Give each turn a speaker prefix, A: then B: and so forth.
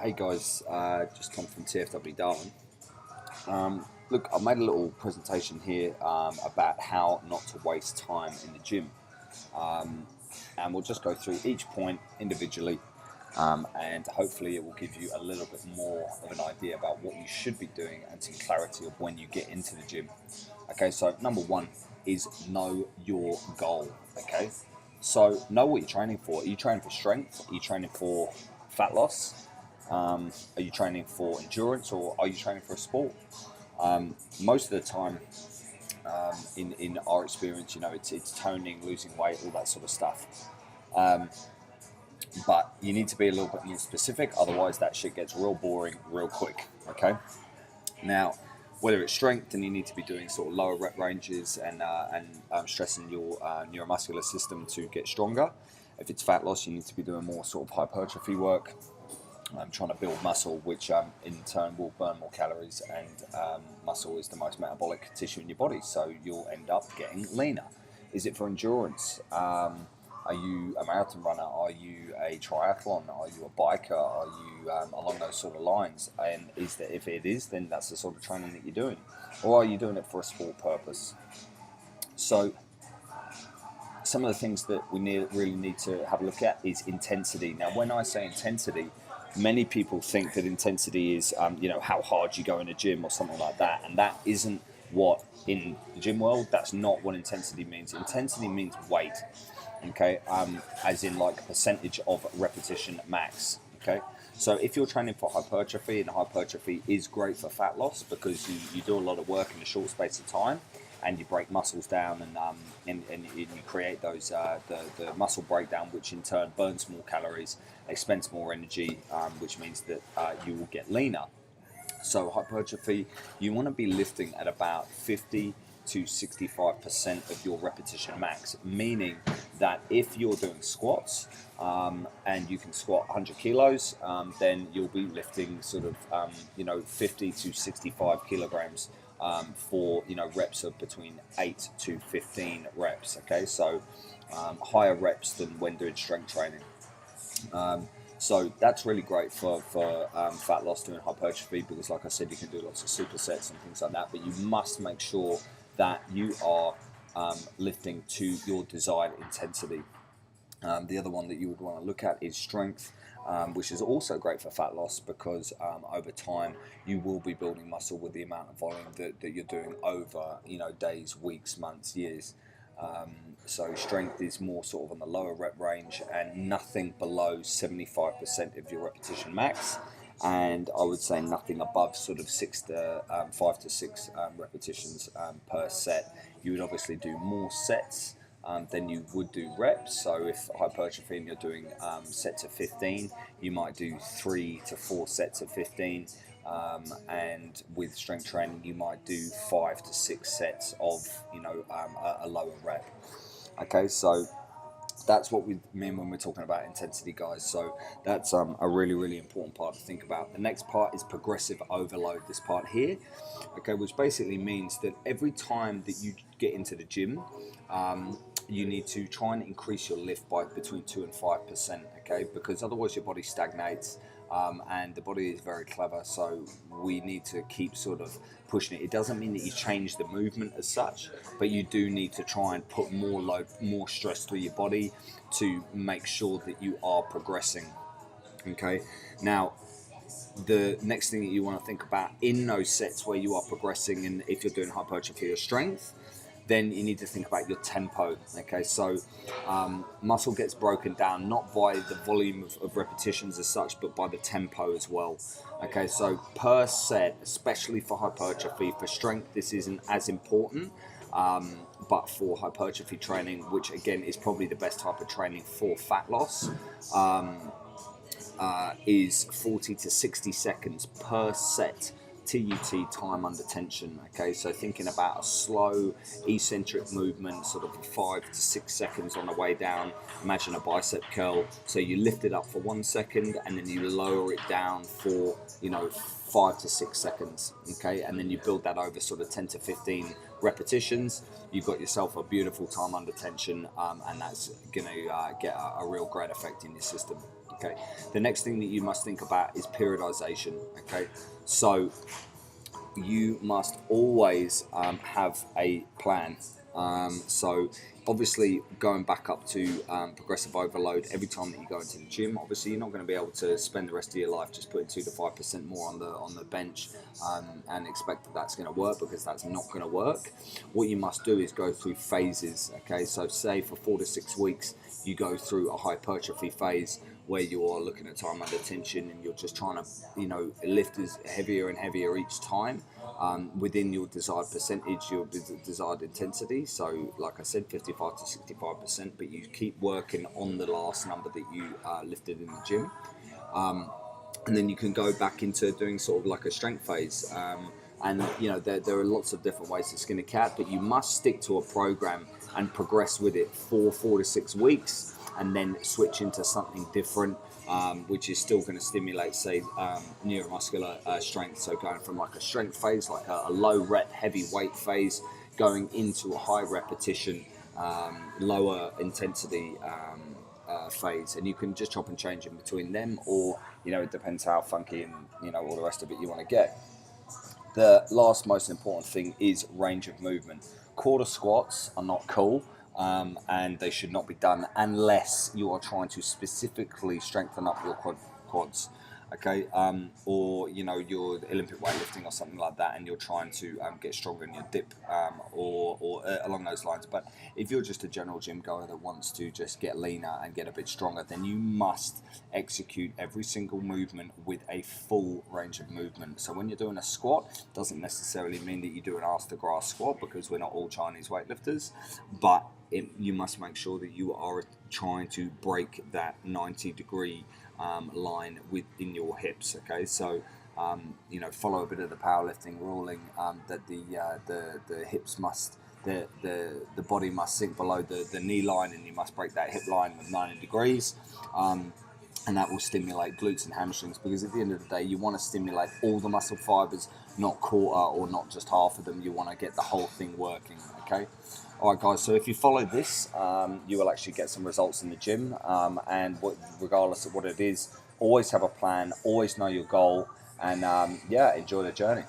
A: Hey guys, just Tom from TFW Darwin. Look, I made a little presentation here about how not to waste time in the gym. And we'll just go through each point individually, and hopefully it will give you a little bit more of an idea about what you should be doing and some clarity of when you get into the gym. Okay, so number one is know your goal. Okay, so know what you're training for. Are you training for strength? Are you training for fat loss? Are you training for endurance, or are you training for a sport? Most of the time, in our experience, it's toning, losing weight, all that sort of stuff. But you need to be a little bit more specific, otherwise that shit gets real boring real quick. Okay. Now, whether it's strength, then you need to be doing sort of lower rep ranges and stressing your neuromuscular system to get stronger. If it's fat loss, you need to be doing more sort of hypertrophy work. Trying to build muscle, which in turn will burn more calories, and muscle is the most metabolic tissue in your body, so you'll end up getting leaner. Is it for endurance? Are you a marathon runner? Are you a triathlon? Are you a biker? Are you along those sort of lines? And if it is, then that's the sort of training that you're doing. Or are you doing it for a sport purpose? So some of the things that we really need to have a look at is intensity. Now, when I say intensity, many people think that intensity is, how hard you go in a gym or something like that. And that isn't what, in the gym world, that's not what intensity means. Intensity means weight, okay? As in like percentage of repetition max, okay? So if you're training for hypertrophy, and hypertrophy is great for fat loss because you do a lot of work in a short space of time, and you break muscles down, and you create those the muscle breakdown, which in turn burns more calories, expends more energy, which means that you will get leaner. So hypertrophy, you want to be lifting at about 50 to 65% of your repetition max, meaning that if you're doing squats and you can squat 100 kilos, then you'll be lifting sort of 50 to 65 kilograms for reps of between 8 to 15 reps. Okay, so higher reps than when doing strength training. So that's really great for fat loss doing hypertrophy, because like I said, you can do lots of supersets and things like that, but you must make sure that you are lifting to your desired intensity. The other one that you would want to look at is strength, which is also great for fat loss, because over time you will be building muscle with the amount of volume that you're doing over days, weeks, months, years. So strength is more sort of on the lower rep range, and nothing below 75% of your repetition max, and I would say nothing above sort of 5 to 6 repetitions per set. You would obviously do more sets than you would do reps. So if hypertrophy and you're doing sets of 15, you might do 3 to 4 sets of 15. And with strength training, you might do 5 to 6 sets of a lower rep. Okay, so that's what we mean when we're talking about intensity, guys. So that's a really important part to think about. The next part is progressive overload, this part here, okay, which basically means that every time that you get into the gym, you need to try and increase your lift by between 2 and 5%, okay, because otherwise your body stagnates. And the body is very clever, so we need to keep sort of pushing it. It doesn't mean that you change the movement as such, but you do need to try and put more load, more stress through your body to make sure that you are progressing. Okay, now the next thing that you want to think about in those sets where you are progressing, and if you're doing hypertrophy or strength, then you need to think about your tempo. Okay, so muscle gets broken down not by the volume of repetitions as such, but by the tempo as well. Okay, so per set, especially for hypertrophy, for strength this isn't as important, but for hypertrophy training, which again is probably the best type of training for fat loss, is 40 to 60 seconds per set TUT, time under tension. Okay, so thinking about a slow eccentric movement, sort of 5 to 6 seconds on the way down. Imagine a bicep curl, so you lift it up for 1 second and then you lower it down for 5 to 6 seconds, okay, and then you build that over sort of 10 to 15 repetitions. You've got yourself a beautiful time under tension, and that's going to get a real great effect in your system. Okay. The next thing that you must think about is periodization. Okay. So you must always have a plan. So obviously going back up to progressive overload every time that you go into the gym, obviously you're not going to be able to spend the rest of your life just putting 2 to 5% more on the bench and expect that that's going to work, because that's not going to work. What you must do is go through phases. Okay, so say for 4 to 6 weeks you go through a hypertrophy phase where you are looking at time under tension and you're just trying to, lift as heavier and heavier each time within your desired percentage, your desired intensity. So, like I said, 55 to 65%, but you keep working on the last number that you lifted in the gym. And then you can go back into doing sort of like a strength phase. And there are lots of different ways to skin a cat, but you must stick to a program and progress with it for 4 to 6 weeks, and then switch into something different, which is still going to stimulate, say, neuromuscular strength. So going from like a strength phase, like a low rep heavy weight phase, going into a high repetition, lower intensity phase, and you can just chop and change in between them, or it depends how funky and all the rest of it you want to get. The last most important thing is range of movement. Quarter squats are not cool, and they should not be done unless you are trying to specifically strengthen up your quads. Okay, or you're Olympic weightlifting or something like that, and you're trying to get stronger in your dip, or along those lines. But if you're just a general gym goer that wants to just get leaner and get a bit stronger, then you must execute every single movement with a full range of movement. So when you're doing a squat, doesn't necessarily mean that you do an arse to grass squat, because we're not all Chinese weightlifters, but you must make sure that you are trying to break that 90-degree line within your hips. Okay, so follow a bit of the powerlifting ruling, that the hips must, the body must sink below the knee line, and you must break that hip line with 90 degrees. And that will stimulate glutes and hamstrings, because at the end of the day you want to stimulate all the muscle fibers, not quarter or not just half of them. You want to get the whole thing working. Okay. All right, guys, so if you follow this, you will actually get some results in the gym, and regardless of what it is, always have a plan, always know your goal, and enjoy the journey.